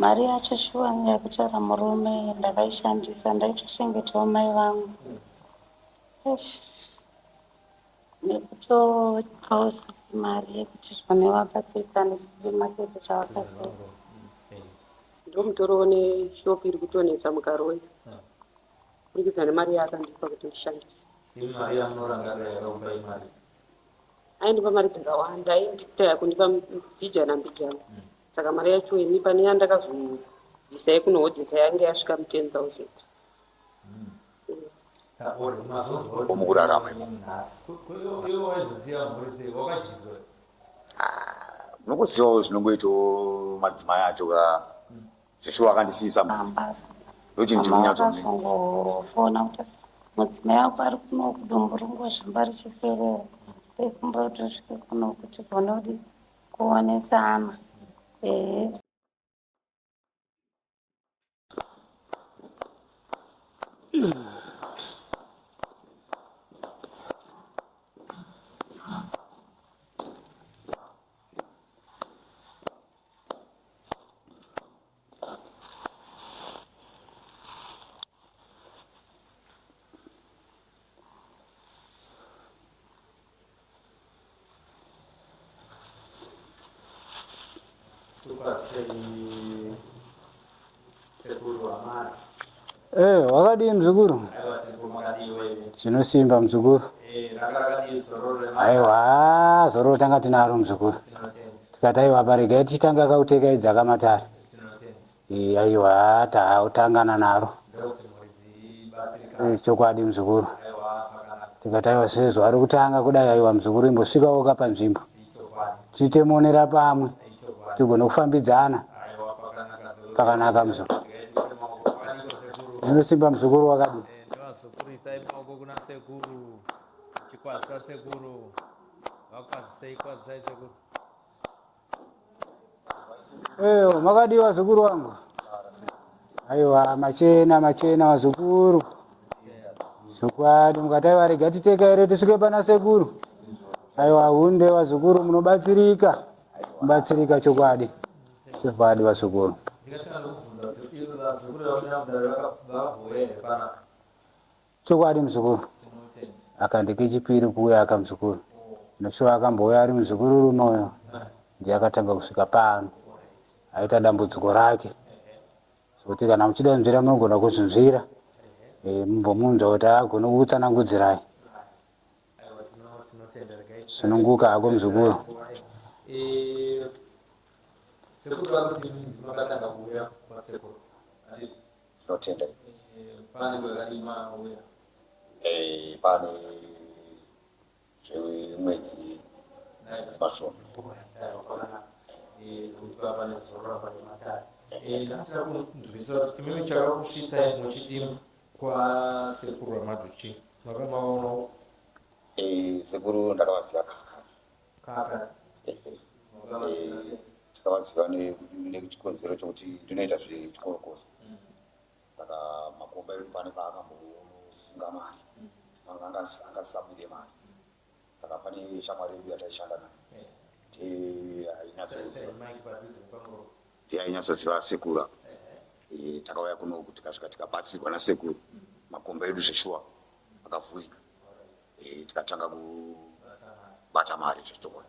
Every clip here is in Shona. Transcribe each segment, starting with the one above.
Mari yacho shuwa yakutara murume ndakaishandisa ndaitochengetawo mai vangu. Nekutopawo mari yekuti zvone vakatsika nesupemaketi chavakasaidza. Ndomutoro neshopu iri kutonetsa mukaroyi kurikidza nemari yaakandipa kuti ndishandise. Mari yamunorangarira yakakupa imari? Aindipa mari dzakawanda, aindita kundipa mbijana mbijana. Saka mari yacho inipa neyandakazobvisai kunohodhesa yange yasvika mu10,000. Omukurarama munokuzivawo zvinongoitawo madzimai acho zveshuwa akandisiisa Ambasa. ndochini Mama chikunyatsomira vakazongofona kuti mudzimai wako ari kuno kudumbu ringozvimba richiserera. Pekumba utosvike kuno kuti gonodi kuonesana. Wakadii mzukuru? Chinosimba mzukuru. Aiwa, zoro tanga tinaro mzukuru. Tikataiwa parega titanga kauteka idzaka matari. Aiwa, tautangana naro. Chokwadi mzukuru. Tikataiwa sezo ari kutanga kudai aiwa mzukuru imbosvikawo kapanzvimbo. Titemonera pamwe. Tigone kufambidzana. Pakanaka mzukuru. Simba mzukuru wakadi. Ndio isai moko kuna sekuru. Chikwasa sekuru. Wakasei kwa sai sekuru. Makadi wazukuru wangu. Aiwa machena wazukuru. Sukwadi mukatai warega titeka ere tusvike pana sekuru. Aiwa hunde wazukuru munobatsirika. Mubatsirika chokwadi. Chokwadi wazukuru. Chokwadi mzukuru. Akandike chipiri kuuya akamzukuru. Noshuwa akamboya ari mzukuru unoyo. Ndiye akatanga kusvika pano. Aita dambudziko rake. Kuti kana muchida nzira munogona kuzvinzvira. Mumbomunza kuti agone kutsanangudzirai. Sununguka ako mzukuru. Sekuru wakuti makatanga kuuya kwa sekuru. notenda Pane kwakadima uya. pane zvemwedzi mashomo Kuitwa pane zorora pane matari. Ndachida kunzwisisa kuti chimwe chakakusvitsa muchidii kwa sekuru waMadhuchi. Makamaonawo sekuru ndakavaziva kaka. ndakavaziva nechikonzero chokuti ndinoita zvechikorokoso. Saka makomba edu pane paakambosunga mari angasabude mari. Saka pane shamwari yedu yataishanda nayo ainyatsoziva sekuru. Takauya kuno kuti kasvika tikabatsirwa nasekuru makomba edu zveshuwa akavhurika. Tikatanga kubata mari zvechokwadi.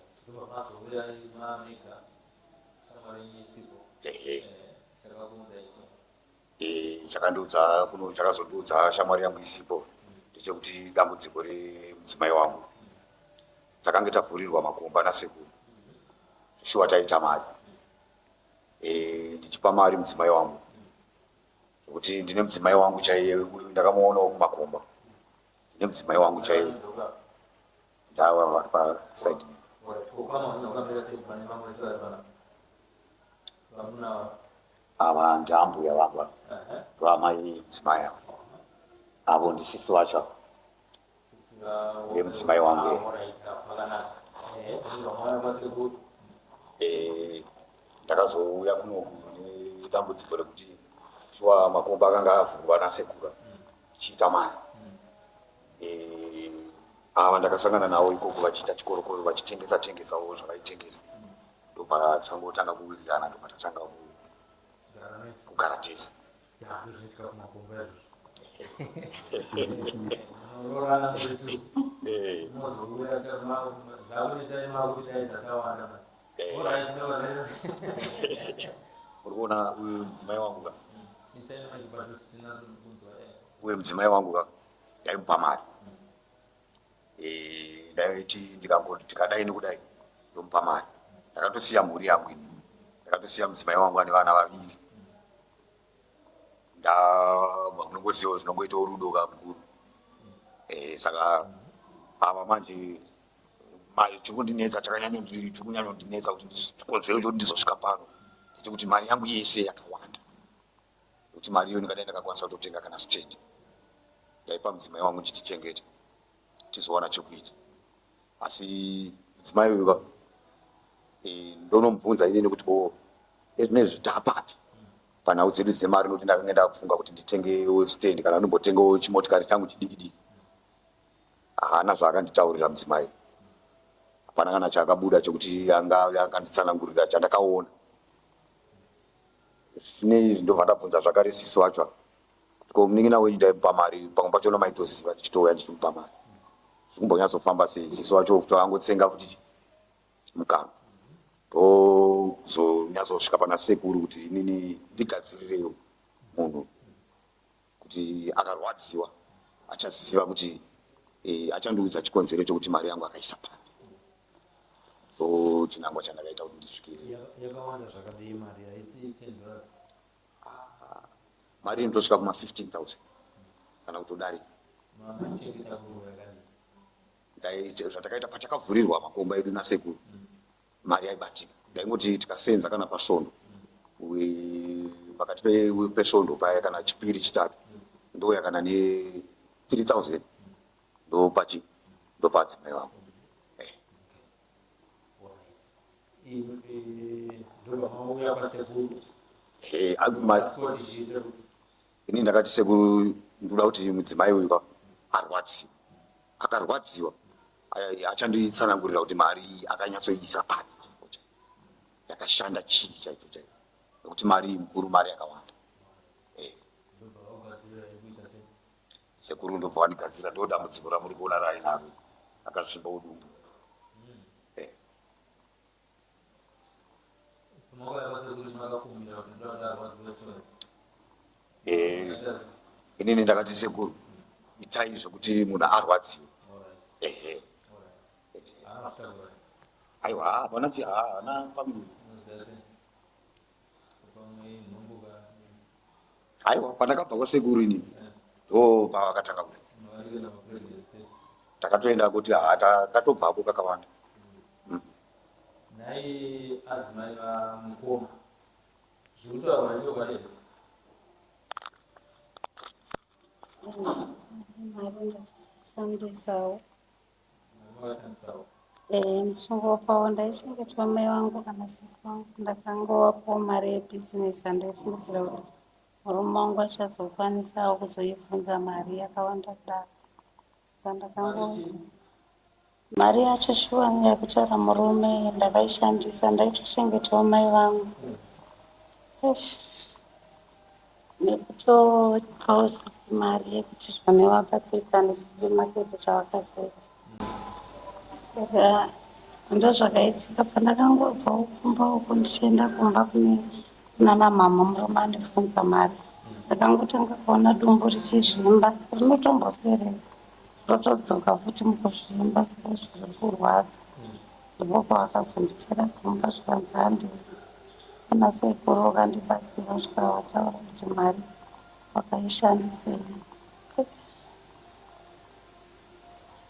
Chakandiudza kuno chakazondiudza shamwari yangu isipo ndechekuti dambudziko remudzimai wangu takanga tavhurirwa makomba nasekuru zveshuwa taita mari. Ndichipa mari mudzimai wangu kuti ndine mudzimai wangu chaiye ndakamuonawo kumakomba. Ndine mudzimai wangu chaiye ndava pasaidi ava ndeambuya vangu vamai mudzimai avo avo ndisisi wacho ndemudzimai wangu. Ndakazouya kuno nedambudziko rekuti shuwa makomba akanga avhurwa nasekuru chiita mari. Ava ndakasangana navo ikoko vachiita chikorokoro vachitengesawo zvavaitengesa. Ndobva changotanga kuwirirana ndobva tatanga kugara tese. Ya, ndozvinoitika kumakombo yazvo. Unororana muretu. Unozouya zvako netaimako kuti dai dzakawanda basi. Alright, no, Uri kuona uyu mudzimai wangu ka, isaina machibato sitina kunzwa. uyu mudzimai wangu ka ndaimupa mari. Ndaiti ndikangoti tikadai nekudai ndomupa mari. Ndakatosiya mhuri yangu ini, ndakatosiya mudzimai wangu ane vana vaviri. Unongozivawo zvinongoitawo rudo kakuru. Saka apa manje mari chikundinetsa chikunyanyondinetsa kuti chikonzero choti ndizosvika pano nditi kuti mari yangu yese yakawanda, kuti mari iyo ndikadai ndakakwanisa kutotenga kana stand. Ndaipa mudzimai wangu kuti tichengete tizowana chekuita. Asi mudzimai uyu ndonomubvunza inini kuti zvinezvi zvitapapi panhau dzedu dzemari, nokuti ndakanga ndakufunga kuti nditengewo stand kana ndombotengawo chimotikari changu chidiki diki. Haana zvaakanditaurira mudzimai, hapana kana chaakabuda chokuti anganditsanangurira chandakaona. Zvinezvi ndobva ndabvunza zvakare sisi wacho ko munin'ina wenyu ndaimupa mari, pamwe pachona maitoziva ndichitouya ndichimupa mari. Zvikumbonyatsofamba sei, sisi wacho kuti angotsenga futi mukana ndozonyatsosvika pana sekuru kuti inini ndigadzirirewo munhu kuti akarwadziwa achaziva kuti achandiudza chikonzero chokuti mari yangu akaisa pano. So chinangwa chandakaita kuti ndisvikire. Yakawanda zvakadai mari haisi $10. Mari inotosvika kuma 15,000 kana kutodarika. Machengeta nguruve yakadai. Zvatakaita pachakavhurirwa makomba edu nasekuru, mari yaibatika. Ndaingoti tikasenza kana pasvondo, pakati pesvondo paya kana chipiri chitatu ndoya kana ne3,000 ndopadzimai wangu. Ndobva pasekuru. Ini ndakati sekuru ndoda kuti mudzimai uyu arwadziwa, akarwadziwa achanditsanangurira kuti mari akanyatsoisa pani, yakashanda chii chaicho chaicho, nekuti mari mukuru, mari yakawanda. Sekuru ndobva wandigadzira ndodambudziko ramuri kuona rainaro, akasvimba udumbu. Inini ndakati sekuru itai zvokuti munhu arwadziwa. Aiwa, hapana kuti haana pamwe. Aiwa, pandakabva kwasekuru inini ndo pavakatanga kuti takatoenda kuti takatobvapo kakawanda. Nhai adzimai vamukoma zvirikutaura ndokwadei? mari ndashandisawo Makashandisawo. ndichingopawo ndaichengetwa mai vangu kana sisi vangu. Ndakangovapawo mari yebhizinesi handaifungidzira kuti murume wangu achazokwanisawo kuzoibvunza mari yakawanda kudaro. Saka mari yacho shuwa yakutaura murume ndakaishandisa, ndaitochengetawo mai vangu nekutopawo sisi mari yekuti zvanevapatika nechimaketi chavakasaita. Saka ndozvakaitika pandakangobva kumba uko ndichienda kumba kunana mama murume andibvunza mari. Ndakangotanga kuona dumbu richizvimba, rinotomboserera rotodzoka futi mukuzvimba, saka zviri kurwadza. Ndipo pavakazonditera kumba zvikanzi handii. Kuna sekuru vakandibatsira zvikavataura kuti mari wakaishandisei.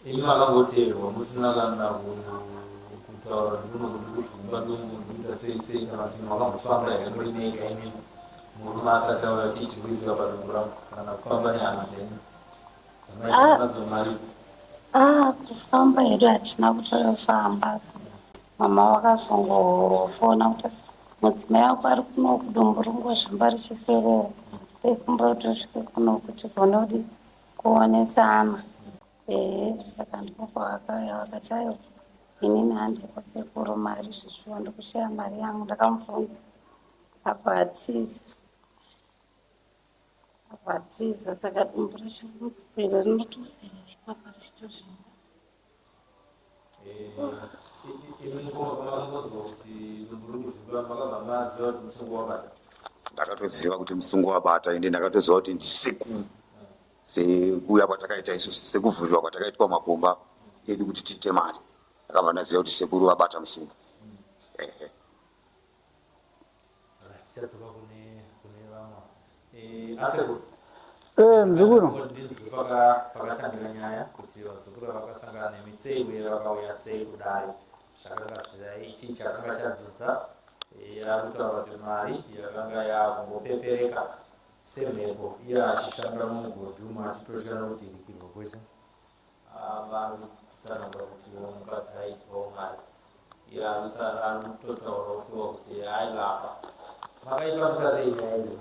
Imi makangoteerwa musina kana kutaura kuti kuzvimba ndomuita sei kana kuti makambofamba here muri nega imi murume asati auya chichiuika padumbu rangu kana kufamba nehama dzenyu dzamaidzomari? Kufamba hedu hatina kutofamba. Mama wakazongofona kuti mudzimai wako ari kuno kudumbu ringozvimba richiserera, rekumba kutosvike kuno kuti gonodi kuonesana. Saka ndipo pavakauya vakati aiwa inini handiko sekuru, mari zvishuwa ndikushaya mari yangu. Ndakamubvunza apa hatisi. kwatiza saka dumbu rinokusera rinotosera ipapa richitozvimba. Ndakatoziva kuti musungu wabata ende ndakatoziva kuti ndisekuru sekuuya kwatakaita isusu sekuvhuriwa kwatakaitwa makomba edu kuti tiite mari. Ndakabva ndaziva kuti sekuru wabata musungu. Mzukuru pakatangira nyaya kuti vazukuru vakasangana nemiseve vakauya sei kudai zvakanga ichi chakanga chadzudza yakutaura kuti mari yakanga yakungopepereka semhepo iye achishanda mumugodhi umo achitotyana kuti iri kuirwa kwese vanotsanangura kuti mukadzi aityawo mari iye anototaura kuti ailapa makaitwamisa sei nyaya idzi.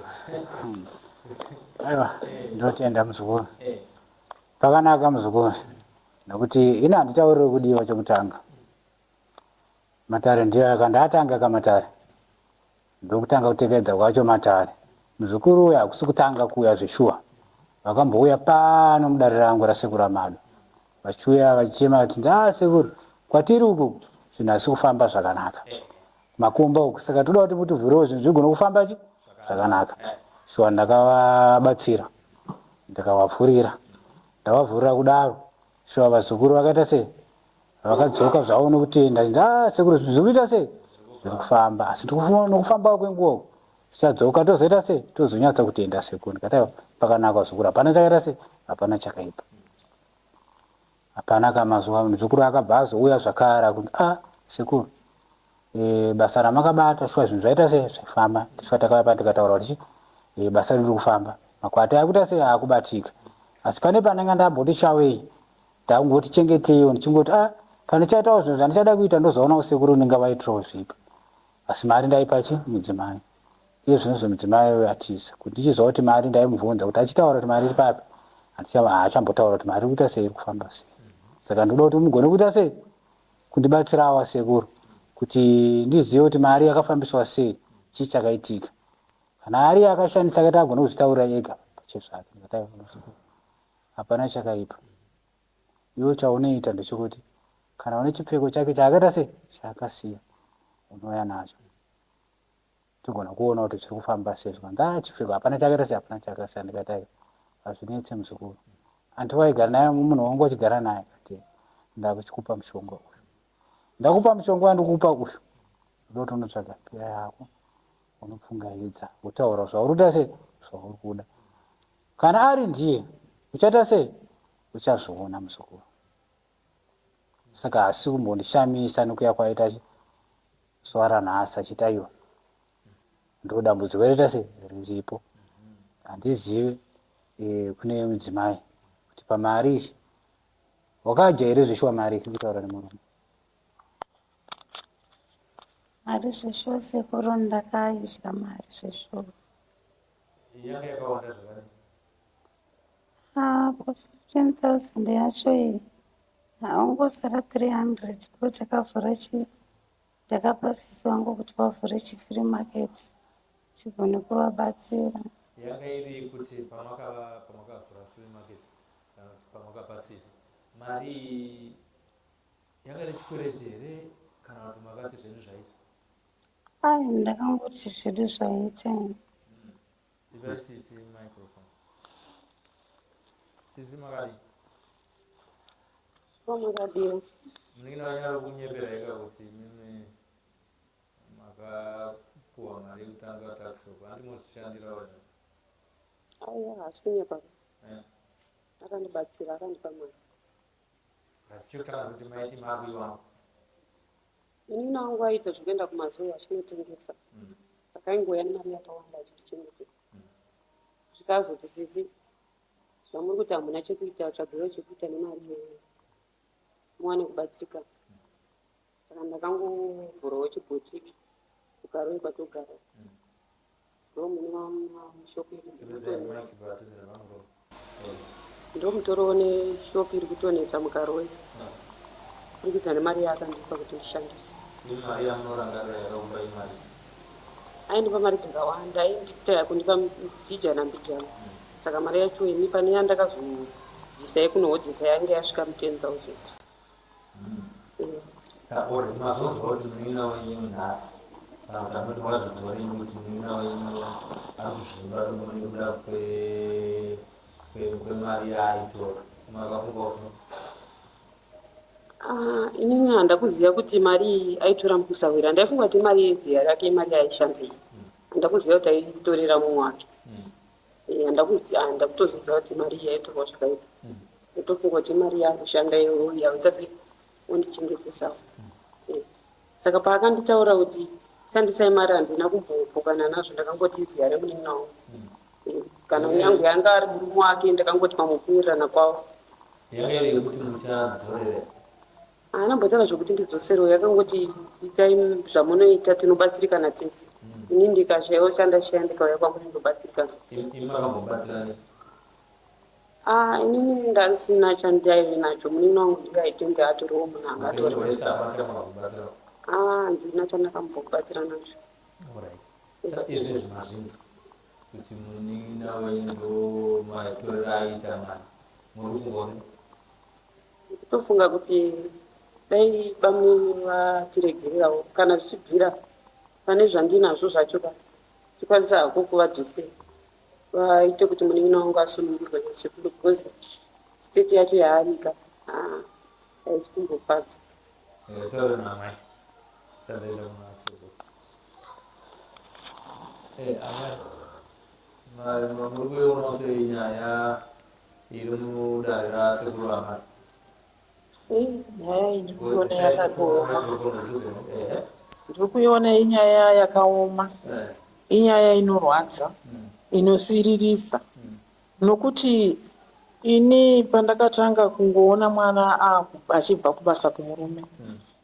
aiwa ndotenda muzukuru, pakanaka muzukuru, nokuti ina handitaurire kudiwa chokutanga. Matare ndiyo akandatanga kamatare ndokutanga kutevedza kwacho matare. Muzukuru uyu hakusi kutanga kuuya zveshuwa, vakambouya pano mudare rangu rasekuru Amado vachiuya vachichema kuti sekuru kwatiri uku zvinhu hasi kufamba zvakanaka makomba uku, saka toda kuti mutivhurewo zvinhu zvigone kufamba zvakanaka. Shuwa ndakavabatsira ndikavapfurira, ndavavhurira kudaro. Shuwa vazukuru vakaita sei, vakadzoka zvavo nokutenda sekuru zviri kuita sei, zviri kufamba, asi nokufamba kwenguva uku tichadzoka tozoita sei, tozonyatsa kutenda sekuru. Ndikati pakanaka zukuru, hapana chakaita sei, hapana chakaipa. Hapana kamazuva muzukuru akabva azouya zvakare kuti sekuru basa ramakabata shuwa zvinhu zvaita sei, zvaifamba. Shuwa takauya tikataura kuti basa riri kufamba, makwati akuita sei, akubatika. Asi pane panenge ndamboti shawei ndangoti chengeteiwo ndichingoti kana chaitawo zvinhu zvandichada kuita ndozoona sekuru unenge vaitirawo zvipo. Asi mari ndaipachi mudzimai, iye zvinhu zvemudzimai atiza kuti ndichiziva kuti mari ndaimubvunza kuti achitaura kuti mari iri papi, haachambotaura kuti mari iri kuita sei, iri kufamba sei. Saka ndoda kuti mugone kuita sei, kundibatsirawo sekuru kuti ndizive kuti mari yakafambiswa sei, chii chakaitika. Kana ari akashandisa akaita agona kuzvitaura ega pachezvake, hapana chakaipa. Iwe chaunoita ndechekuti kana une chipfeko chake chaakaita sei, chaakasiya, unouya nacho tigona kuona kuti zviri kufamba sei. Chipfeko hapana chakaita sei, hapana chakasiya. Ndikati hazvinetse muzukuru, andiwaigara naye munhu wangu wachigara naye, ndakuchikupa mushonga uyu, ndakupa mushonga wandikupa uyu, ndoti unotsvaga pira yako unopfungaidza utaura zvauri kuita sei, zvauri kuda. Kana ari ndiye uchaita sei, uchazoona muzukuru. Saka hasi kumbondishamisa nokuya kwaita zuva ranhasi achita iwo ndo dambudziko raita sei riripo. Handizivi kune mudzimai kuti pamari izvi wakaja here zveshuwa mari iri kutaura nemurume. Mari zveshuwa sekuru ndakaidya mari zveshuwa. Yanga yakawanda zvakare. 15,000 yacho iyi haungosara 300 po takavhura ndakapa sisi wangu kuti vavhure chifree market chigone kuvabatsira. Yanga iri kuti pamakavhura free market pamakapa sisi mari yanga iri chikwereti here kana kuti makati zvinhu zvaita? Ndakangoti zvidu zvaita. Ipai sisi microphone. Sisi makadi makadiwa munenge wanyara kunyepera eka kuti mimi makapuwa mari yekutanga takishop handimozvishandira wona. aiwa hasi kunyepa akandibatsira akandipa mari. Chokutanga kuti maiti makuiwangu ini nangu aita zvekuenda kumazuva achinotengesa, saka aingoya nemari yakawanda achitichengetesa. Zvikazoti sisi zvamuri kuti hamuna chekuita, tsvagirwa chekuita nemari iyoyo muwane kubatsirika. Saka ndakangovhurawo chibhotiki kukaroi kwatogara ndo mune mashopu ndo mutorowo neshopu iri kutonetsa mukaroi kurikidza nemari yaakandipa kuti ndishandise. mari yamunorangarira yakaumba imari aindipa mari dzakawanda, aindita kundipa mbijana mbijana saka mari yacho ini pane yandakazobvisai kunohodhesa yange yasvika mu10,000. Ora mazonzwa kuti munin'ina wenyu nhasi kana kuti amati mwazviziva renyu kuti munin'ina wenyu ari kuzvimba dumbu nekuda kwemari yaaitora makafunga usina? Inini handakuziva kuti mari iyi aitora mukusawira. Ndaifunga kuti mari yeziya rake mari yaishandei. Handakuziva kuti aitorera mumwe wake. Handakutoziva kuti mari iyi aitorwa zvakaita. Ndotofunga kuti mari yakushanda yautadzi undichengetsesawo. Saka paakanditaura kuti shandisai mari handina kumbopokana nazvo, ndakangoti iziya remunin'ina wangu. Kana unyange yanga ari murume wake ndakangoti mamukuwirirana kwawo. Yanga iri yekuti muchadzorera? Anambotaura zvokuti ndidzoserewo, yakangoti itai zvamunoita tinobatsirikana tese. Ini ndikashayiwa chandashaya ndikauya kwamuri ndobatsirikana. Imi makambobatsirana? Inini ndasina chandaive nacho, munin'ina wangu ndiye aitenge atoriwo munhu angatora. Handina chandakambobatsira nacho. Izvi zvimazvinzwa kuti munin'ina wenyu ndo maitorera aita mari, muri kufunga kuti? Tofunga kuti dai bamwe vatiregererawo kana zvichibvira pane zvandinazvo zvacho tikwanisa hako kuvadzosera vaite kuti munin'ina wangu asunungurwe nese because state yacho yaarika haisi kumbofadza. Taura namai sandaenda kunasoko amai muri kuiona sei nyaya iri mudare rasekuru vamai? Nyaya iyi ndikuiona yakaoma. Ndikuiona inyaya yakaoma, inyaya inorwadza, inosiririsa, nokuti ini pandakatanga kungoona mwana achibva kubasa kumurume,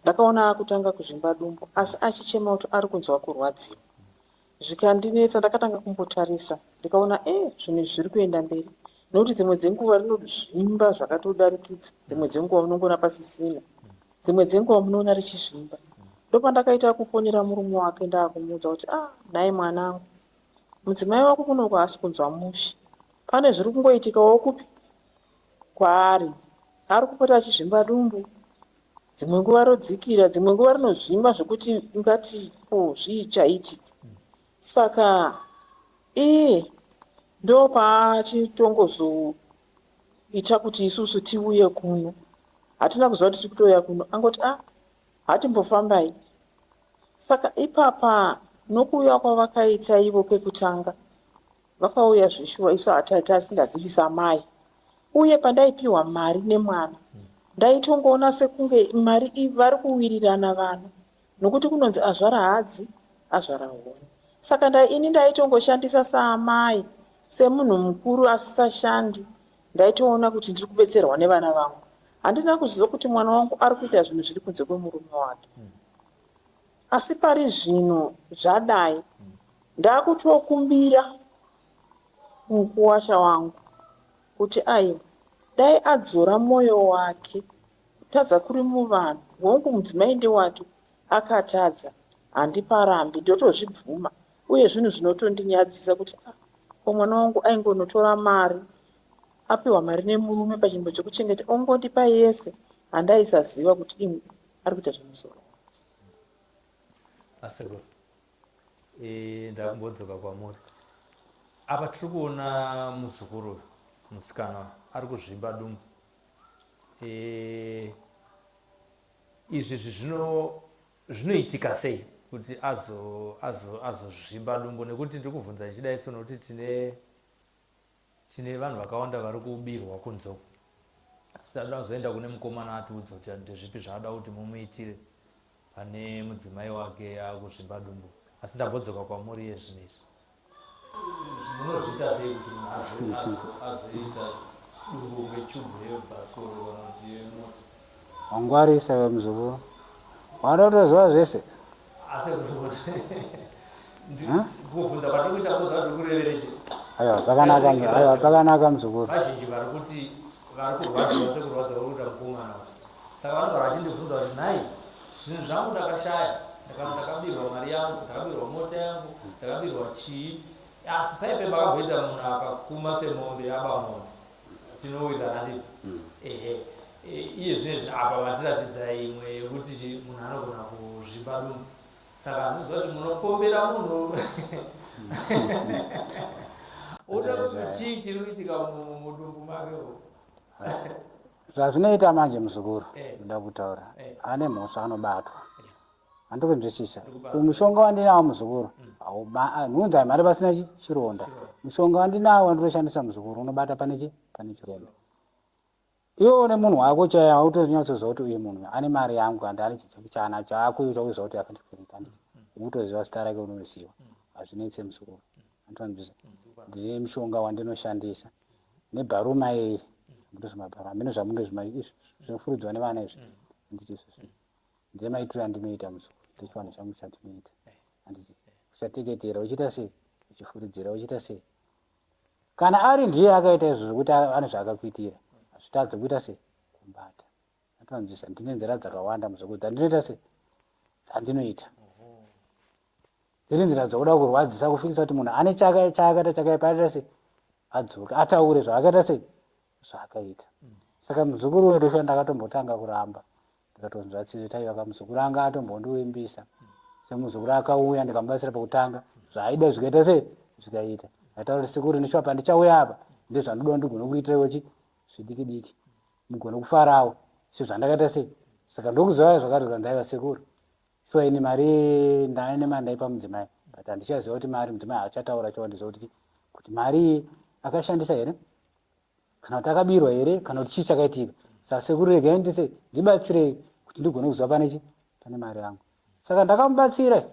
ndakaona akutanga kuzvimba dumbu, asi achichema kuti ari kunzwa kurwadziwa. Zvikandinetsa, ndakatanga kumbotarisa, ndikaona zvinhu zviri kuenda mberi. Nokuti dzimwe dzenguva rinozvimba zvakatodarikidza, dzimwe dzenguva unongoona pasisina, dzimwe dzenguva munoona richizvimba. Ndopandakaita kuponyera murume wake ndakumuudza kuti nhai mwanangu, mudzimai wako kunoko haasi kunzwa mushi, pane zviri kungoitikawo kupi kwaari, ari kupota achizvimba dumbu, dzimwe nguva rodzikira, dzimwe nguva rinozvimba zvokuti ungati zvii chaitika. Saka ndo paachitongozoita kuti isusu tiuye kuno, hatina kuziva kuti tikutoya kuno, angoti hatimbofambai. Saka ipapa nokuuya kwavakaita ivo pekutanga, vakauya zvishuwa, isu hatisingazivisa mai, uye pandaipiwa mari nemwana ndaitongoona sekunge mari vari kuwirirana vanhu, nokuti kunonzi azvara hadzi azvara huni. Saka ini ndaitongoshandisa saamai, semunhu mukuru asisashandi, ndaitoona kuti ndiri kubetserwa nevana vangu. Handina kuziva kuti mwana wangu ari kuita zvinhu zviri kunze kwemurume wake. Asi pari zvino zvadai, ndakutokumbira mukuwasha wangu kuti aiwa, dai adzora mwoyo wake, kutadza kuri muvanhu, hongu mudzimai ndewake, akatadza, handiparambi, ndotozvibvuma. Uye zvinhu zvinotondinyadzisa kuti mwana wangu aingonotora mari, apiwa mari nemurume pachinzvimbo chekuchengeta, ongondipa yese, handaisaziva kuti imwe ari kuita zvemusoro. Asekuru, ndakumbodzoka kwamuri. Apa tiri kuona muzukuru musikana ari kuzvimba dumbu. Izvi zvinoitika sei kuti azozvimba dumbu? Nekuti ndiri kubvunza ichidaiso nokuti tine vanhu vakawanda vari kubirwa kunzoko. Asi tinoda kuzoenda kune mukomana atiudza kuti ndezvipi zvaada kuti mumuitire pane mudzimai wake akuzvimba dumbu. Asi ndambodzoka kwamuri yezvinezvi, munozviita sei kuti munhu azoita dumbu ngechubhu yebhasoro kana kuti yemota? Wangwarisa we mzukuru, wanotoziva zvese. Asi kubvunza kwatikuita kuza kuti kurevereshe. Aiwa, pakanaka mzukuru. Vazhinji vari kuti vari kurwadziwa sekurwadza vari kuita mukomana. Saka vanogara vachindibvunza kuti nhai, zvinhu zvangu ndakashaya, ndakabirwa mari yangu, ndakabirwa mota yangu, ndakabirwa chii, asi paipe pakabvoita munhu akakuma semombe aba mombe tinowidana ndizvo ehe iye zvinezvi apa matiratidza imwe yekuti munhu anogona kuzvimba dumbu saka ndinozwa kuti munopombera munhu uda kuti chii chiri kuitika mudumbu makewo zvazvinoita manje muzukuru ndoda kutaura ane mhosva anobatwa handikunzwisisa mushonga wandinawo muzukuru nhunza mari pasina chironda mushonga wandinawo wanditoshandisa muzukuru unobata pane chironda iwo une munhu wako chaiye autonyatsoziva kuti uyu munhu ane mari yangu andi ane chana chaakuita kuziva kuti akandikwereta ukutoziva zita rake unoziva hazvinetse muzukuru anditonzwisa ndine mushonga wandinoshandisa nebharuma iyi amino zvamunozvinofurudzwa nevana izvi anditi ndine maitiro andinoita muzukuru ndichiwana zvangu chandinoita anditi uchateketera uchiita sei uchifuridzira uchiita sei kana ari ndiye akaita izvo zvokuti ane zvaakakuitira hazvitadze kuita sei kumbata atonzwisa ndine nzira dzakawanda muzukuru dzandinoita sei dzandinoita dziri nzira dzokuda kurwadzisa kufikisa kuti munhu ane chaakaita chakaiparira sei adzoka ataure zvaakaita sei zvaakaita saka muzukuru wedu ndakatombotanga kuramba ndikatonzwa tsizo taiva muzukuru anga atombondiwembisa semuzukuru akauya ndikamubatsira pakutanga zvaaida zvikaita sei zvikaita ataura sekuru neshwapa ndichauya apa ndezvandoda ndigone kuitirawo zvidiki diki mugone kufarawo sezvandakaita sei saka ndokuziva zvakati ndaiva sekuru shuwa ini mari ndaine mari ndaipa mudzimai but handichaziva kuti mari mudzimai haachataura chawandiziva kuti mari akashandisa here kana kuti akabirwa here kana kuti chii chakaitika saka sekuru regai ndise ndibatsirei kuti ndigone kuziva pane mari yangu saka ndakamubatsira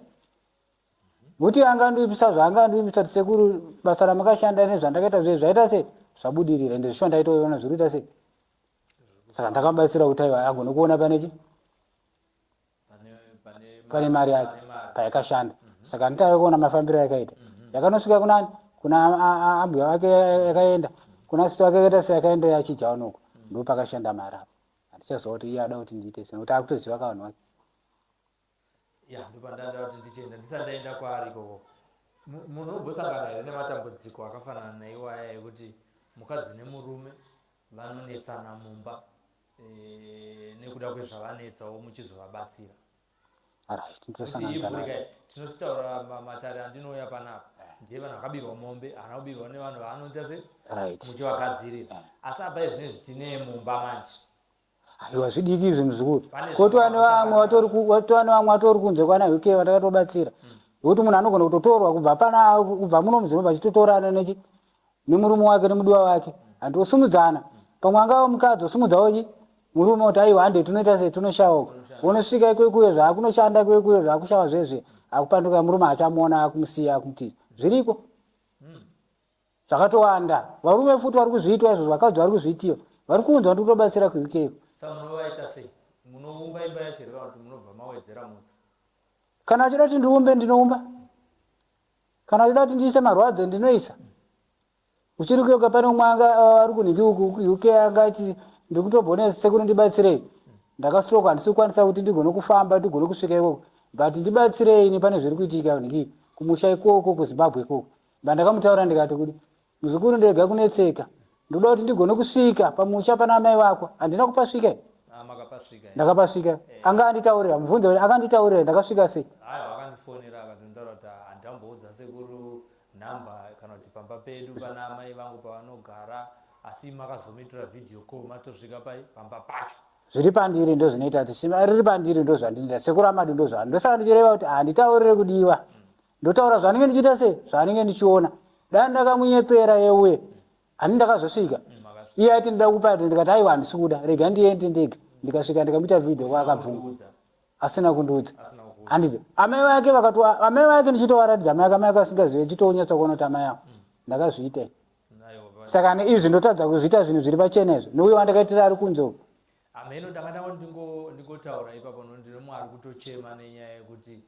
kuti angandiipisa zvaangandiipisa kuti sekuru basa ramakashanda nezvandakaita zvaita sei zvabudirira ende zvisho ndaitoona zviri kuita sei saka ndakamubatsira kuti aiwa agone kuona pane mari yake payakashanda saka nditave kuona mafambiro yakaita yakanosvika kunani kuna ambuya wake yakaenda kuna sito wake yakaita seyakaenda yachidya unoko ndo pakashanda mari apo handichaziva kuti iye ada kuti ndiite sei nokuti akutoziva kavanhu wake ndopandada kuti ndichienda ndisandaenda kwaari ikoko munombosangana here nematambudziko akafanana naiwaya ekuti mukadzi nemurume vanonetsana mumba nekuda kwezvavanetsawo muchizovabatsira tinositaura matare andinouya panapa ndiye vanhu vakabirwa mombe hana kubirwa nevanhu vaanoita se muchivagadzirira asi apa izvinezvi tine mumba manje aiwa zvidiki izvi muzukuru kotovane vamwe vatori kunze kwana uk vatakatobatsira nokuti munhu anogona kutotorwa kubva muno mudzimba vachitotorana nemurume wake nemudiwa wake handosumudzana pamwe angava mukadzi osumudzawo murume kuti aiwa hande tunoita sei tunoshauka unosvika ikwekuyo zvaakunoshanda kwekuyo zvaakushava zvezve akupanduka murume achamuona akumusiya akumutiza zviriko zvakatowanda varume futi vari kuzviitwa izvo vakadzi vari kuzviitiwa vari kunzwa ndikutobatsira kuukeko munovaita sei munoumba imba yacho here kana kuti munobva mawedzera mutsa kana achida kuti ndiumbe ndinoumba kana achida kuti ndiise marwadzo ndinoisa uchiri kuyoga pane umwe anga ari kunhingi uk angati ndikutobhone sekuru ndibatsirei ndakastroke handisi kukwanisa kuti ndigone kufamba ndigone kusvika ikoko but ndibatsirei ni pane zviri kuitika nhingi kumusha ikoko kuzimbabwe ikoko bandakamutaura ndikati kuti muzukuru ndega kunetseka ndoda kuti ndigone kusvika pamusha pana amai vako handina kupasvika ndakapasvika anga anditaurira mubvunze kuti akanditaurira ndakasvika sei vakandifonera akatondaura kuti handamboudza sekuru nhamba kana kuti pamba pedu pana amai vangu pavanogara asi makazomitora video call matosvika pamba pacho zviri pandiri ndo zvinoita kuti shima riri pandiri ndo zvandinoita sekuru amadu ndo zvandinoita ndosaka ndichireva kuti handitaurire kudiwa ndotaura zvanenge ndichiita sei zvanenge ndichiona dani ndakamunyepera yeuye hani ndakazosvika iye aiti ndida kupa ndikati aiwa handisi kuda rega ndiende ndega ndikasvika ndikamuita video kwaakabvunga asina kundiudza handiti amai vake ndichitovaratidza amai ake amai ake asingazive chitonyatsa kuona kuti amai avo ndakazviita saka neizvi ndotadza kuzviita zvinhu zviri pachena izvi nouye wandakaitira ari kunze uku ameno ndakatanga ndingotaura ipapo ndine mwari kutochema nenyaya yekuti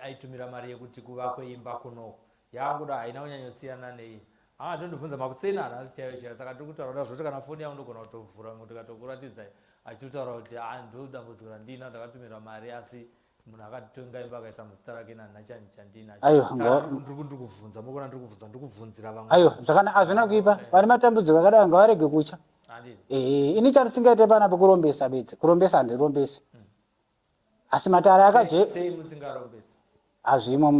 aitumira mari yekuti kuvakwe imba kunoko yaanguda haina kunyanyosiyana nei tondibvunza makusenana asi chaiyo chaiyo saka tiri kutaura zvoti kana foni yangu ndogona kutovhura tikatokuratidzai achitotaura kuti ndo dambudziko randina ndakatumira mari asi munhu akatonga imba akaisa muzita rake nanhachani chandinacho. Aiwa, Saka ndiri kuvhunza mukona ndikuvhunzira vamwe. aiwa zvakana hazvina kuipa vane matambudziko akadai ngavarege kucha. Handiti. Ini chandisingaite panapo kurombesa bedzi kurombesa handirombesi asi matare akaje Sei musingarombesi? hazvimo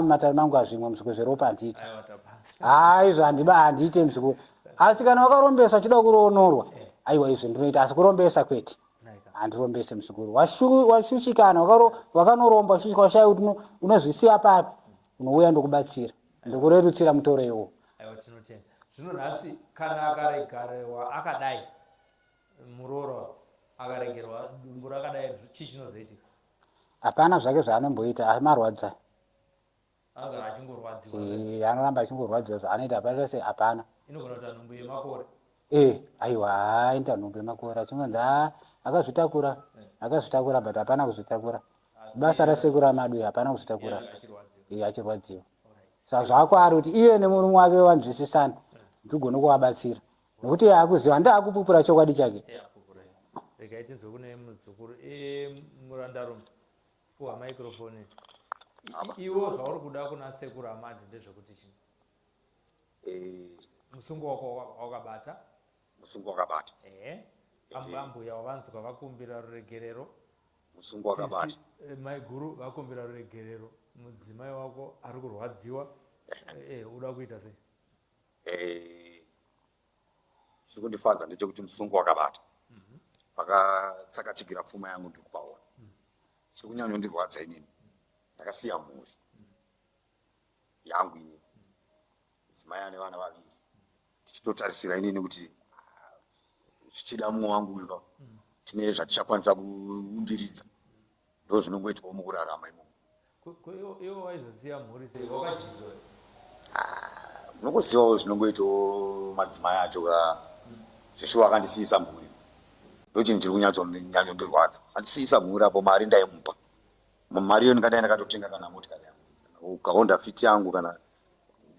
matare mangu hazvimo muzvikuru zveropa handiita Aiwa tapasa. izvo handiite muzvikuru asi kana wakarombesa uchida kuronorwa aiwa izvo ndinoita asi kurombesa kwete Naika. handirombese muzvikuru washushikana wakanoromba washushika washaya kuti unozvisiya papi unouya ndokubatsira ndokurerutsira mutoro iwowo. Aiwa tinotenda. Zvino nhasi kana akaregerwa akadai muroora akaregerwa dumbu rakadai chii chinozoitika? Hapana zvake zvaanomboita asi marwadza Anogara achingorwadziwa. anoramba achingorwadziwa zvaanoita hapana se hapana. Inogona kuita nhumbu yemakore. Aiwa aita nhumbu yemakore achingonzi akazvitakura but hapana kuzvitakura basa rasekuru amadu hapana kuzvitakura achirwadziwa saka zvako ari kuti iye nemurume wake wanzwisisana ndigone kuvabatsira nokuti akuziva ndaakupupura chokwadi chake. Regai tinzwe kune muzukuru murandarume puwa microphone. Iwo zvauri kuda kuna sekuru amadu ndezvekuti chii? Musungo wako wakabata? Musungo wakabata. Ambuya wavanzi kwavakumbira ruregerero. Musungo wakabata. Mai guru vakumbira ruregerero. Mudzimai wako ari kurwadziwa. Uda kuita sei? Chikundifadza ndechekuti musungo wakabata. Pakatsakatikira pfuma yangu ndikupaona. Chikunyanyondirwadza inini. Ndakasiya mhuri yangu inini. Mudzimai ane vana vaviri. Tichitotarisira inini kuti zvichida mumwe wangu uyo tine zvatichakwanisa kuumbiridza ndo zvinongoitwa mukurarama imomo. Iwo waizosiya mhuri sei? Wakajizwa? Munokuzivawo zvinongoitawo madzimai acho zveshuwa wakandisiisa mhuri ndochinhu chiri kunyanyondirwadza. Andisiisa mhuri apo mari ndaimupa mari iyo ndingadai ndakatotenga kana motikari yangu ukahonda fiti yangu kana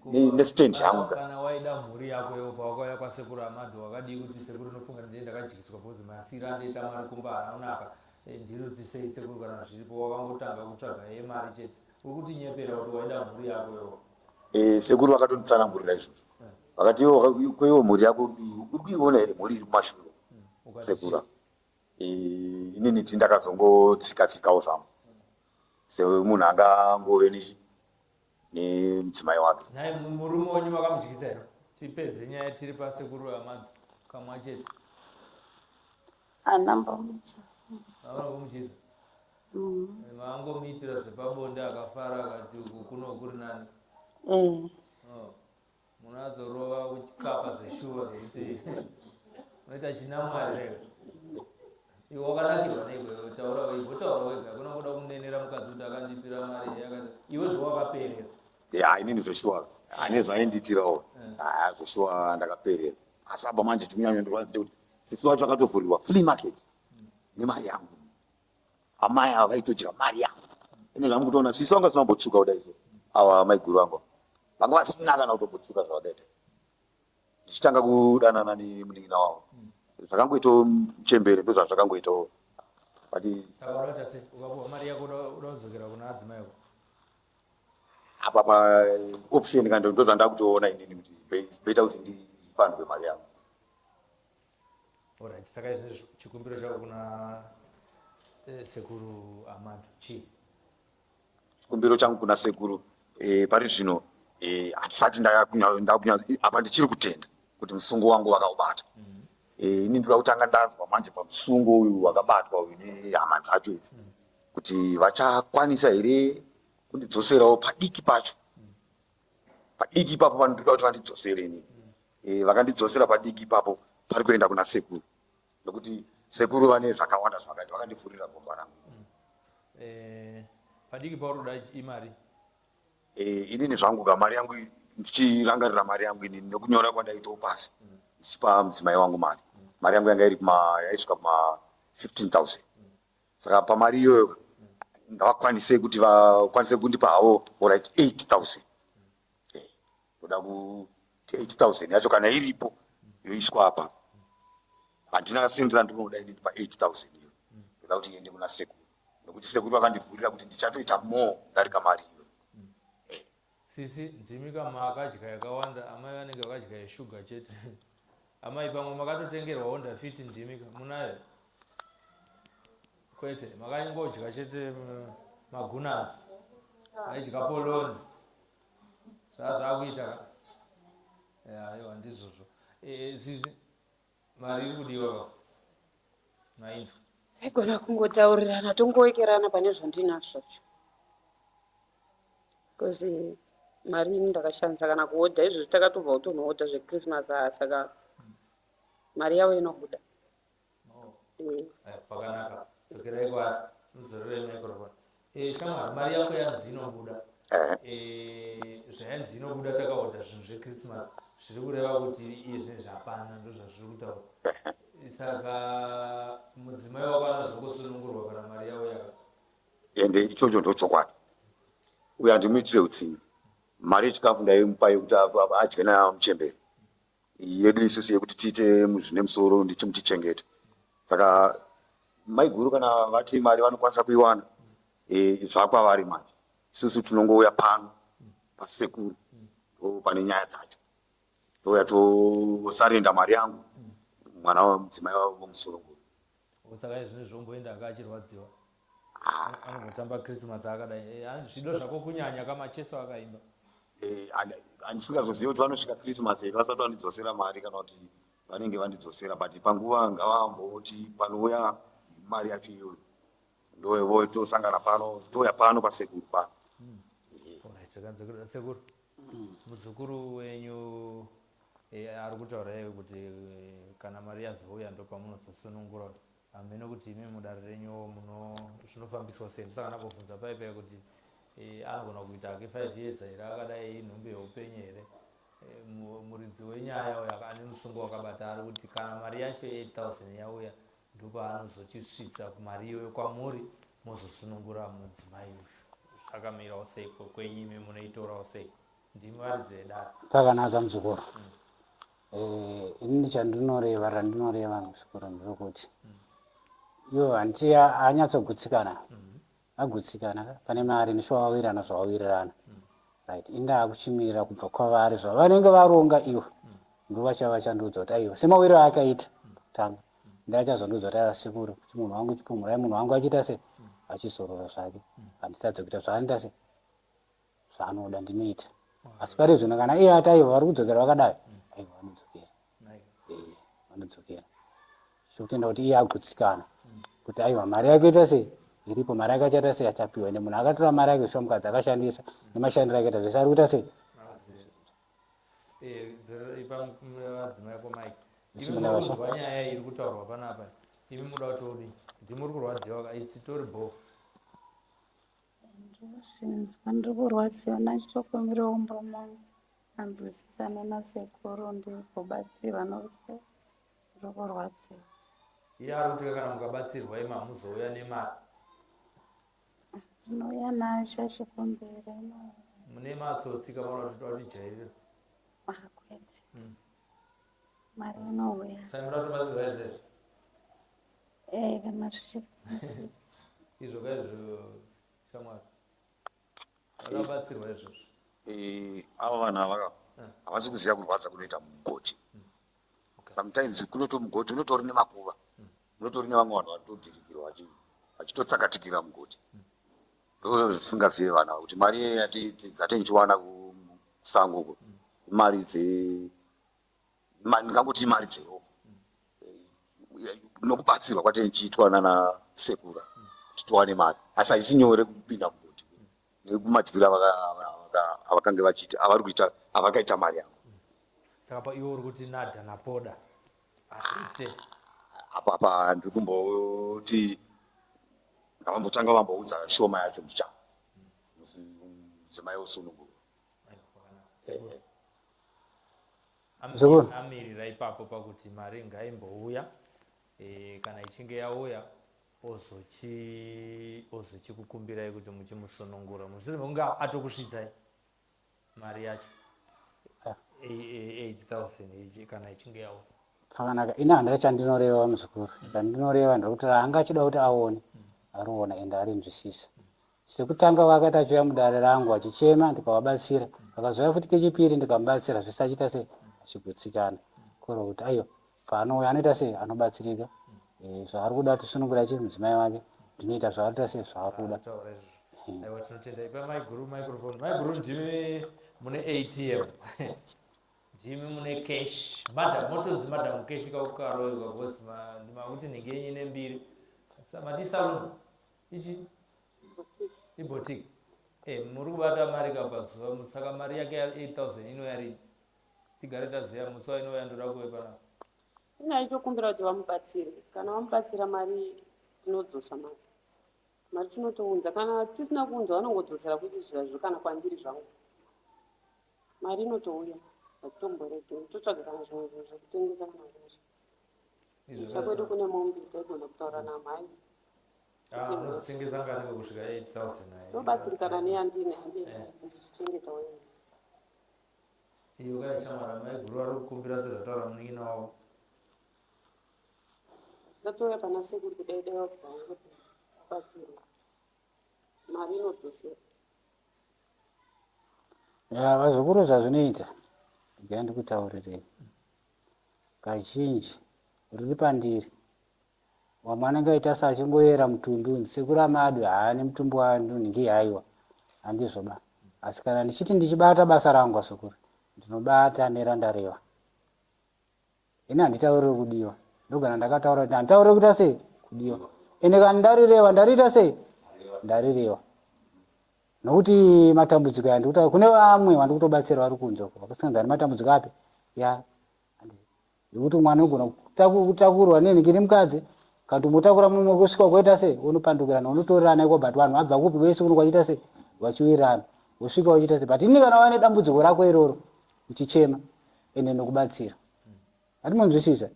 nesitendi yangu. Kana waida mhuri yako iwo pawakauya kwasekuru Amadhu wakadii kuti sekuru nofunga ndii ndakajikiswa bhozi masira andiita mari kumba haanaka ndirudzisei sekuru kana zviripo wakangotanga kutsvaga mari chete uri kuti nyepera kuti waida mhuri yako iwo. Sekuru vakatonditsanangurira izvozvo vakati kweiwo mhuri yako uri kuiona here mhuri iri mumashure sekura inini ti ndakazongotsikatsikawo zvangu semunhu angangove nemudzimai wake. Nhai murume wenyu makamutyisa here? Tipedze nyaya tiri pasekuru Amadhu kamwa chete. Anambomutyisa. Avanambomutyisa? Vangomuitira zvepabonde akafara akati uku kuno kuri nani? Munadzorova uchikapa zveshuwa zvokuti unoita chinamwari rega. Iwe wakanakirwa neiko taura weibhotaura wega kuna kuda kumunenera mukadzi kuti akandipira mari yakati iwe zvawakaperera. Inini zveshuwa ane zvaindiitirawo zveshuwa ndakaperera asi apa manje timunyanyondirwadza kuti sisi wacho akatovhurirwa flea market nemari yangu amai ava vaitodyira mari yangu ine zvamu kutoona sisi vanga sinombotsvuka kudai izvo ava maiguru vangu vanga vasina kana kutombotsvuka zvavakaita ndichitanga kudanana nemunin'ina wavo zvakangoitawo muchembere ndo zvazvakangoitawo saka unoita sei ukapuwa mari yako uda kudzokera kuna adzimai ako? apa paoption kandi ndo zvandakutoona inini kuti beita kuti ndifandwe mari yangu. Alright, saka izvezvo chikumbiro chako kuna sekuru Amadhu chii? Chikumbiro changu kuna sekuru pari zvino handisati apa ndichiri kutenda kuti musungo wangu wakaubata. Ini ndoda kutanga ndanzwa manje pamusungo uyu wakabatwa uyu nehama dzacho idzi kuti vachakwanisa here kundidzoserawo padiki pacho. Padiki ipapo pandoda kuti vandidzosere inini. Vakandidzosera padiki ipapo pari kuenda kuna sekuru nokuti sekuru vane zvakawanda zvakati vakandivhurira gomba rangu. Padiki pauroda imari? Inini zvangu mari yangu ndichirangarira mari yangu inini nekunyora kwandaitawo pasi ndichipa mudzimai wangu mari yangu yanga yaisvika kuma 15,000 saka pamari iyoyo ndavakwanise kuti vakwanise kundipa havo alright 8,000 ndoda kuti 8,000 yacho kana iripo yoiswa apa handina kasindira ndinoda ine ndipa 8,000 iyo ndoda kuti iende kuna sekuru nekuti sekuru vakandivhurira kuti ndichatoita more kudarika mari iyo. sisi ndimi kama akadya yakawanda, amai vanenge vakadya yeshuga chete. Amai pamwe makatotengerwa Honda Fit ndimi munayo kwete, makangodya chete magunas, maidya poloni, zvazvakuita aiwa ndizvozvo. Sisi mari iri kudiwa mainzwa Taigona kungotaurirana tongowekerana pane zvandinazvo because mari ini ndakashandisa kana kuodha izvozvi takatobva kutonoodha zvekrismas saka mari yavo inobuda. pakanaka dzokerai kwa mudzorore microphone. Shamwari, mari yako yanzi inobuda, zvayanzi inobuda takaodha zvinhu zvekrismas zviri kureva kuti iye zvinhu zvapana ndo zvazviri kutaura. Saka mudzimai wako anozokusunungurwa kana mari yavo yaka Ende ichocho ndochokwadi. Uye handimuitire utsimbi. Mari yechikafu ndaimupa yekuti adye nayo muchemberi. Yedu isusu yekuti tiite zvine musoro ndichimutichengeta. Saka mai guru kana vati mari vanokwanisa kuiwana, zvakwavari manje. Isusu tinongouya pano pasekuru pane nyaya dzacho. Touya tosarenda mari yangu mwana wamudzimai womusoro nguru. saka izvini zvomboenda akachirwadziwa anogotamba krismas akadai zvido zvako kunyanya kamacheso akaimba. Handisingazozivi kuti vanosvika krismas here vasati vandidzosera mari kana kuti vanenge vandidzosera, but panguva ngavamboti panouya mari yacho iyoyo ndovo tosangana pano, touya pano pasekuru pano. Zvakanzekura sekuru muzukuru wenyu ari kutaura kuti kana mari yazouya ndo pamunozosunungura. Hamene kuti imi mudare renyu zvinofambiswa sei. Saka ndakubvunza paipai kuti anogona kuita ake 5 years here akadai inhumbi yeupenyu here. Muridzi wenyaya uyo ane musungo wakabata ari kuti kana mari yacho 8,000 yauya ndopaanozochisvitsa mari iyoyo kwamuri mozosunungura mudzimai uyu. Zvakamirawo sei kwenyu imi munoitorawo sei? Ndimi varidzi vedare. Pakanaka muzukuru. Ini chandinoreva randinoreva muzukuru ndrokuti iwo handiti anyatsogutsikana, agutsikana pane mari neshwawawirana zvawawirirana. Right, indaa kuchimirira kubva kwavari zvavanenge varonga ivo ndovachava chandudza kuti aiwa semawiro akaita tanga ndachazondudza kuti asekuru kuti munhu wangu chipumurai munhu wangu achiita se achizorora zvake handitadze kuita zvaanoita se zvaanoda ndinoita. Asi pari zvino kana iye ati aiwa vari kudzokera vakadai aiwa vanodzokera vanodzokera zvokutenda kuti iye agutsikana kuti aiwa mari yake ita sei iripo, mari yake achaita sei achapiwa ende munhu akatora mari yake zvishwa mukadzi akashandisa nemashandiro akaita zvese ari kuita sei. Vadzimai yako Mike, imi munozwa nyaya iri kutaurwa panapa, imi muda kutodi ndimuri kurwadziwa isitori bo ndozvinzwa ndiri kurwadziwa nachitokumbirawo umba mangu anzwisisane nasekuru ndigobatsirwa nokuti ndiri kurwadziwa. iye ari kuti kana mukabatsirwa ima muzouya nemari. Ndinouya nayo chachikumbira Mune matsotsi kamara todijairira kwete mari inouya saimura tobatsirwa izvezvi kana zvichikwanisa. izvo kaizvo shamwari vakabatsirwa izvozvo. Ava vanhu ava havasi kuziva kurwadza kunoita mugoti. Sometimes kunoto mugoti unotori nemakuva, unotori nevamwe vanhu vatodhirikirwa vachitotsakatikira mugoti. Ndo zvisingazive vana kuti mari dzatinchiwana kusango mari ndingangoti imari dzeropa nokubatsirwa kwatinchiitwa nana sekura kuti tiwane mari, asi haisi nyore kupinda mugoti nekumadyiro avakange vachiita avari kuita avakaita mari yavo. Saka pa iwo uri kuti nadha napoda azviite apa ndiri kumboti ngavambotanga vamboudza shoma yacho ndichapa mudzimai wosunungurwa. amirira ipapo pakuti mari ngaimbouya kana ichinge yauya ozochikukumbirai kuti muchimusunungura mushure mekunge atokusvidzai mari yacho 8,000 kana ichinge yauya. Pakanaka ina handina chandinoreva muzukuru, chandinoreva ndekuti anga achida kuti aone ariona ende arinzwisisa. Sekutanga vakati achiuya mudare rangu achichema ndikavabatsira, vakazouya futi kechipiri ndikamubatsira, zvese achiita sei achigutsikana. Kuro kuti aiwa paanouya anoita sei anobatsirika, zvaari kuda tisunungura chii mudzimai wake, ndinoita zvaarita sei zvaari kuda. Aiwa, tinotenda. Ipa microphone. Jimmy mune ATM. Jimmy mune cash. Motodzi madam cash kaukaroiwa bhosi ndimakuti nhinge yenye nembiri. Mati salon. Ichi iboutique. Muri kubata mari kapazuva, saka mari yake 8,000 inouya rini? Tigare taziva musi wainouya ndoda kuwepa nawo. Inaichokumbira kuti vamubatsire. Kana vamubatsira mari inodzosa mari. Mari tinotounza, kana tisina kuunza vanongodzosera kuti zvazvo kana kwandiri zvangu. Mari inotouya. Atitomboreke totsvaga kana zvimwe zvinhu zvekutengesa kana zveshe. Chakwedu kune mombe taigona kutaura namhai. Unotengesa ngani kusvika 8,000? Tobatsirikana neyandine ndichichengeta wewe. Iyo kaishamara mai guru ari kukumbira sezvataura munin'ina wavo. Ndatouya pana sekuru kudaidaiwa kubva batsirwa. Mari inodzosera. Vazukuru zvazvinoita ndiga ndikutaurirei kazhinji riri pandiri. Wamwe anenge aita seachingoyera mutumbi unzi sekuru amadwe haani mutumbi wanhingi haiwa handizoba. Asi kana ndichiti ndichibata basa rangu asukuru ndinobata nerandareva. Ini handitauriri kudiwa, ndogana ndakataura kuti handitauriri kuita sei kudiwa, ende kana ndarireva ndariita sei ndarireva. Nokuti matambudziko aya ndikutaura kune vamwe vandikutobatsira vari kunze uko vakasangana nematambudziko api ya ndikuti mwana unogona kutakurwa nenhingiri mukadzi kana mutakura mumwe kusvika kwaita sei unopandukirana unotorerana iko but vanhu vabva kupi vese uno kwachiita sei vachiwirirana usvika uchiita sei. But ini kana vane dambudziko rako iroro uchichema ende nokubatsira hatimunzwisisa.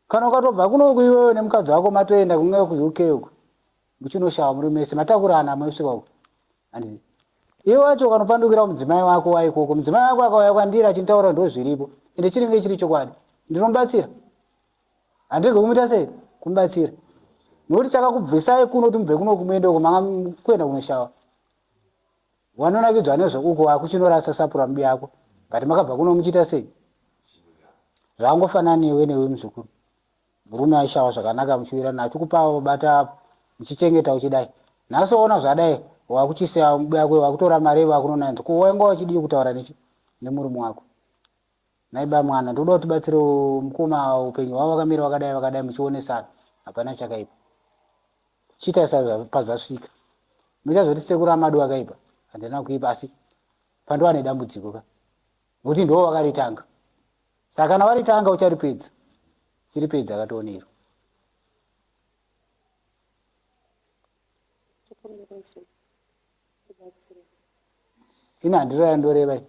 Kana ukatobva kunoku iwewe nemukadzi wako matoenda kunge kuUK uko muchinoshawa muri mese matakurana masvika uko handi iwe wacho kanopandukira mudzimai wako waikoko mudzimai wako akauya kwandiri achintaura ndo zviripo ende chiringe chiri chokwadi ndinomubatsira handirwe kumuita sei kumubatsira nokuti chakakubvisai kuno kuti mubve kuno kumuende uko manga kuenda kunoshawa wanonakidzwa nezvo uko akuchinorasa sapura mubi yako kati makabva kuno muchiita sei zvangofanana newe muzukuru murume aishawa zvakanaka muchiwirana achikupawo bata apo muchichengeta uchidai nhasi waona zvadai wakuchisiya mubi yako wakutora mari wakunonanzi kuwenga uchidii kutaura nemurume wako. Naiba mwana ndoda kuti batsire mukoma upenyu wavo wakamira wakadai muchionesana hapana chakaipa chita sasa pazvasvika muchazoti sekuru amadwe akaipa handina kuipa asi pandova nedambudziko ka kuti ndo wakaritanga saka kana waritanga ucharipedza chiripedza akatoonero. Ina handiro yandoreva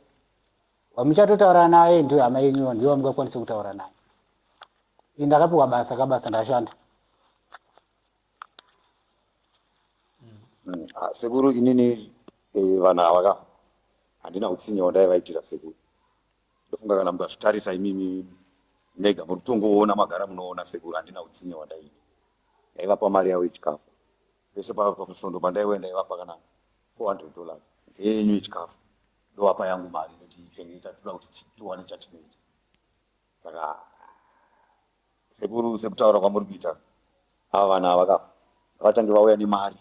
wamuchatotaura naye ndio hama yenyu ndio wamungakwanisa kutaura naye. Ndakapiwa basa ndashanda. Sekuru inini vana ava handina kutsinya ndai vaitira sekuru. Ndofunga kana mukazvitarisa imimi mega muri kutongoona magara munoona sekuru handina kutsinya ndai. Ndaivapa mari yavo yechikafu. Pese pasvondo pandaiwenda ndaivapa kana $400 yenyu yechikafu. Ndovapa yangu mari ndotichengeta toda kuti tiwane chatinoita. Saka sekuru sekutaura kwamuri kuita ava vana ava vatange vauya nemari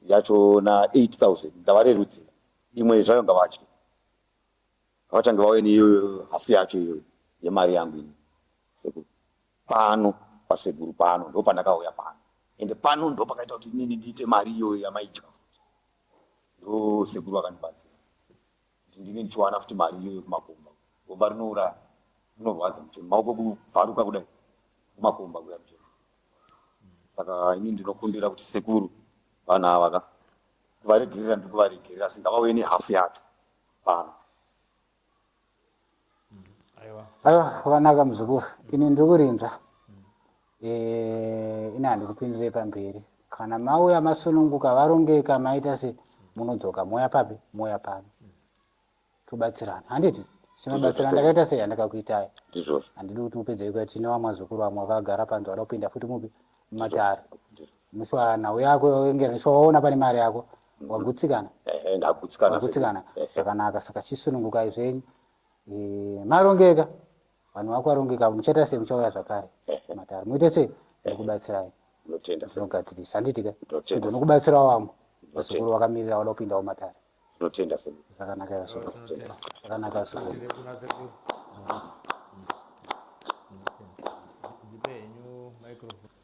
yacho na 8,000 ndavarerudzira imwe zvayo ngavadye vatange vauya neiyo hafu yacho iyoyo yemari yangu ini sekuru pano pasekuru pano ndo pandakauya pano ende pano ndo pakaita kuti inini ndiite mari iyoyo yamaidya ndo sekuru akandibatsira ndinge ndichiwana futi mari iyoyo kumakomba gomba rinouraya rinorwadza mucheni maoko kuvharuka kudai kumakomba kuya mucheni. Saka ini ndinokumbira kuti sekuru vana ava kuvaregerera ndikuvaregerera singavauye nehafu yacho pano. Aiwa vanaka muzukuru ini ndikurinzva ini handikupindire pamberi kana mauya masununguka varongeka maita se munodzoka moya papi moya pano tobatsirana handiti sinobatsirana ndakaita sei handakakuitai handidi kuti upedze kuti tine vamwe mazukuru vamwe vakagara panze vada kupinda futi mupi mumatare nishwa nawe yako ingera nishwaona pane mari yako wagutsikana ndagutsikana wagutsikana zvakanaka saka chisunungukai zvenyu marongeka vanhu vako varongeka muchaita sei muchauya zvakare matare muite sei ndikubatsirai ndinotenda ndinogadzirisa handitika ndonokubatsirawo vamwe vasukuru vakamirira vada kupindawo matare ndinotenda se zvakanaka vasukuru zvakanaka vasukuru Ndipe henyu microphone.